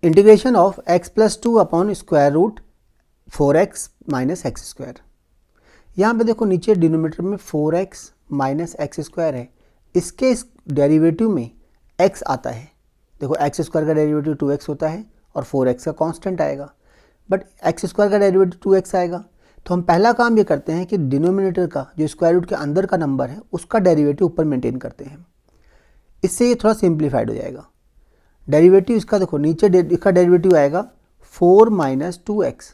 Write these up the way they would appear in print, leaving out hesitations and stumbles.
Integration of x plus two upon square root 4x minus x square. यहाँ पे देखो नीचे डिनोमिनेटर में 4x माइनस एक्स स्क्वायर है, इसके डेरिवेटिव में x आता है। देखो एक्स स्क्वायर का डेरिवेटिव 2x होता है और 4x का कांस्टेंट आएगा, बट एक्स स्क्वायर का डेरिवेटिव 2x आएगा। तो हम पहला काम ये करते हैं कि डिनोमिनेटर का जो स्क्वायर रूट के अंदर का नंबर है उसका डेरिवेटिव ऊपर मेंटेन करते हैं, इससे ये थोड़ा सिंप्लीफाइड हो जाएगा। डेरिवेटिव इसका देखो नीचे इसका डेरिवेटिव आएगा 4 माइनस 2x।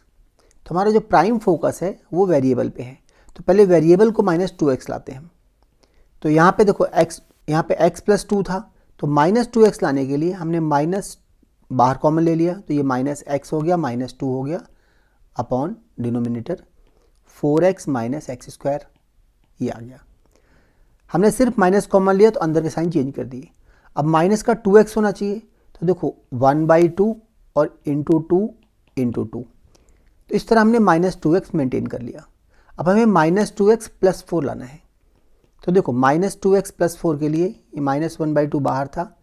तो हमारा जो प्राइम फोकस है वो वेरिएबल पे है, तो पहले वेरिएबल को माइनस 2x लाते हैं हम। तो यहाँ पे देखो यहाँ पे x प्लस 2 था, तो माइनस 2x लाने के लिए हमने माइनस बाहर कॉमन ले लिया, तो ये माइनस x हो गया, माइनस 2 हो गया upon denominator 4x minus x square, ये आ गया। हमने सिर्फ माइनस कॉमन लिया तो अंदर के साइन चेंज कर दिए। अब माइनस का 2x होना चाहिए, तो देखो 1/2 और इंटू टू, तो इस तरह हमने माइनस 2x मेंटेन कर लिया। अब हमें माइनस 2x प्लस 4 लाना है, तो देखो माइनस 2x प्लस 4 के लिए ये माइनस 1/2 बाहर था,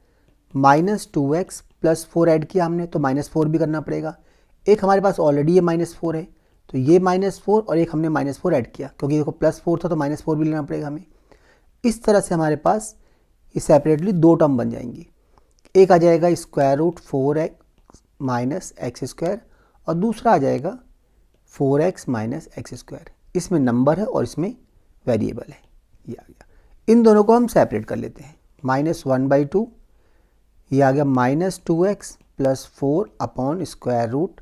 माइनस 2x प्लस 4 ऐड किया हमने, तो माइनस 4 भी करना पड़ेगा। एक हमारे पास ऑलरेडी ये माइनस 4 है, तो ये माइनस 4 और एक हमने माइनस 4 ऐड किया, क्योंकि देखो प्लस 4 था तो माइनस 4 भी लेना पड़ेगा हमें। इस तरह से हमारे पास ये सेपरेटली दो टर्म बन जाएंगी। एक आ जाएगा square root 4x minus x square और दूसरा आ जाएगा 4x माइनस एक्स स्क्वायर। इसमें नंबर है और इसमें वेरिएबल है, ये आ गया। इन दोनों को हम सेपरेट कर लेते हैं। माइनस 1/2, ये आ गया minus 2x plus 4 upon square root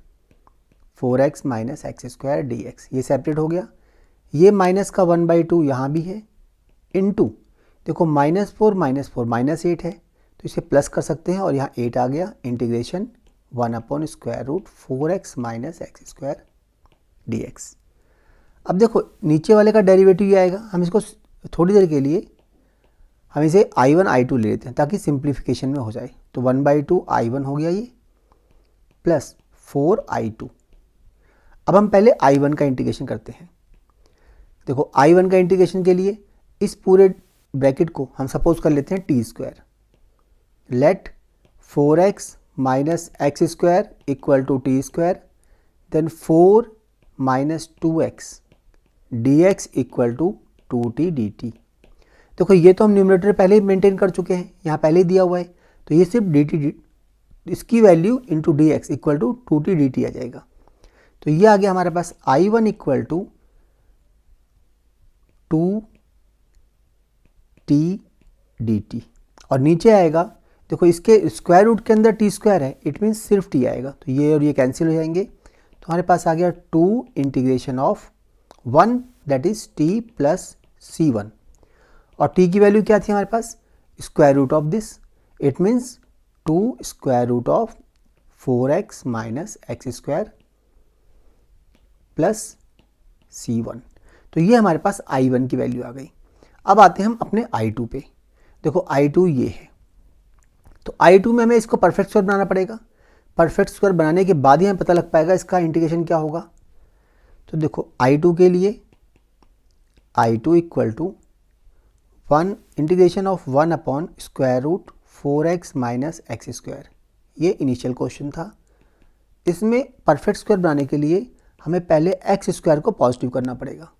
4x minus x square dx, ये सेपरेट हो गया। ये माइनस का 1/2 यहाँ भी है, इनटू देखो माइनस 4 माइनस 8 है, तो इसे प्लस कर सकते हैं और यहाँ 8 आ गया, integration 1 upon square root 4x minus x square dx। अब देखो नीचे वाले का डेरिवेटिव ये आएगा, हम इसको थोड़ी देर के लिए हम इसे I1 I2 ले लेते हैं ताकि सिंप्लीफिकेशन में हो जाए। तो 1/2 I1 हो गया ये, प्लस 4 I2। अब हम पहले I1 का इंटीग्रेशन करते हैं। देखो I1 का इंटीग्रेशन के लिए इस पूरे ब्रैकेट को हम सपोज कर लेते हैं t square. Let 4x minus x square equal to t square, then 4 minus 2x dx equal to 2t dt। देखो ये तो हम न्यूमरेटर पहले ही मेंटेन कर चुके हैं, यहाँ पहले ही दिया हुआ है, तो ये सिर्फ dt इसकी value into dx equal to 2t dt आ जाएगा। तो ये आ गया हमारे पास I1 equal to 2t dt और नीचे आएगा, देखो इसके स्क्वायर रूट के अंदर टी स्क्वायर है, इट मीन्स सिर्फ टी आएगा, तो ये और ये कैंसिल हो जाएंगे। तो हमारे पास आ गया 2 integration of 1 that is t plus c1, और t की वैल्यू क्या थी हमारे पास, square root of this, it means 2 square root of 4x minus x square plus c1। तो ये हमारे पास I1 की वैल्यू आ गई। अब आते हैं हम अपने I2 पे। देखो I2 ये है, तो I2 में हमें इसको परफेक्ट स्क्वायर बनाना पड़ेगा। परफेक्ट स्क्वायर बनाने के बाद ही हमें पता लग पाएगा इसका इंटीग्रेशन क्या होगा। तो देखो I2 के लिए I2 equal to 1 integration of 1 upon square root 4x minus x square, ये इनिशियल क्वेश्चन था। इसमें परफेक्ट स्क्वायर बनाने के लिए हमें पहले एक्स स्क्वायर को पॉजिटिव करना पड़ेगा।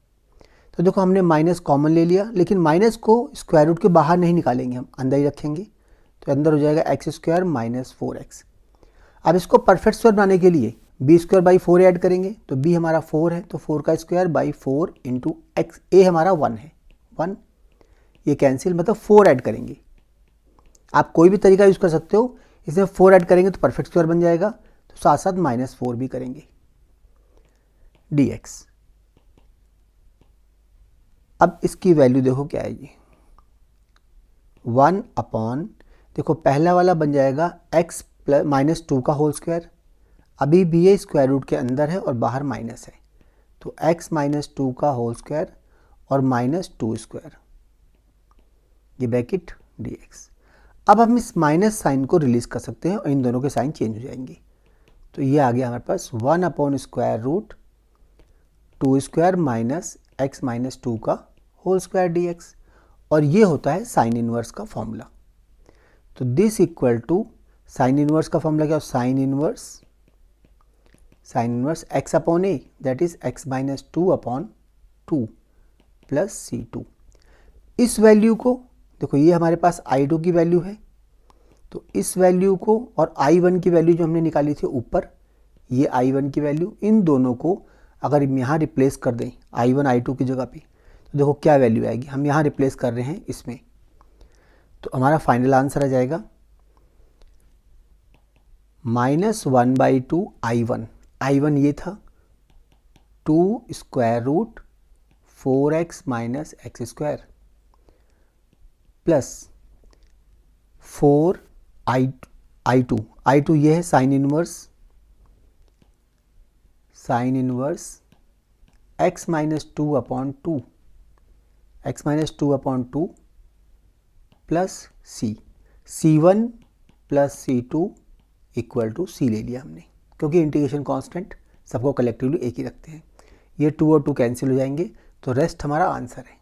तो देखो हमने माइनस कॉमन ले लिया, लेकिन माइनस को स्क्वायर रूट के बाहर नहीं निकालेंगे, हम अंदर ही रखेंगे, तो अंदर हो जाएगा एक्स स्क्वायर माइनस 4x। अब इसको परफेक्ट स्क्वायर बनाने के लिए बी स्क्वायर बाई 4 ऐड करेंगे, तो बी हमारा 4 है, तो 4 का स्क्वायर बाई 4 इंटू एक्स, ए हमारा 1 है, 1 ये कैंसिल, मतलब 4 ऐड करेंगे। आप कोई भी तरीका यूज़ कर सकते हो, इसमें 4 ऐड करेंगे तो परफेक्ट स्क्वायर बन जाएगा, तो साथ साथ माइनस 4 भी करेंगे dx। अब इसकी वैल्यू देखो क्या आएगी, 1 अपॉन, देखो पहला वाला बन जाएगा x प्लस माइनस 2 का होल स्क्वायर, अभी भी ये स्क्वायर रूट के अंदर है और बाहर माइनस है, तो x माइनस 2 का होल स्क्वायर और माइनस 2 स्क्वायर, ये ब्रैकेट dx। अब हम इस माइनस साइन को रिलीज कर सकते हैं और इन दोनों के साइन चेंज हो जाएंगे। तो ये आ गया हमारे पास 1 upon square root 2 square minus x minus 2 का होल स्क्वायर dx, और ये होता है साइन इनवर्स का फॉर्मूला। तो this equal to sine inverse का फॉर्मूला क्या हो, sine inverse x upon a, that is x minus 2 upon 2 plus C2। इस वैल्यू को देखो, ये हमारे पास I2 की वैल्यू है, तो इस वैल्यू को और I1 की वैल्यू जो हमने निकाली थी ऊपर, ये I1 की वैल्यू, इन दोनों को अगर हम यहाँ रिप्लेस कर दें I1 I2 की जगह पे, तो देखो क्या वैल्यू आएगी। हम यहाँ रिप्लेस कर रहे हैं इसमें, तो हमारा फाइनल आंसर आ जाएगा -1/2 I1। I1 ये था 2 square root 4x minus x square plus 4 I2 ये है sine inverse x minus 2 upon 2 plus C1 plus C2 equal to C ले लिया हमने, क्योंकि इंटीग्रेशन कांस्टेंट सबको कलेक्टिवली एक ही रखते हैं। ये 2 और 2 कैंसिल हो जाएंगे, तो रेस्ट हमारा आंसर है।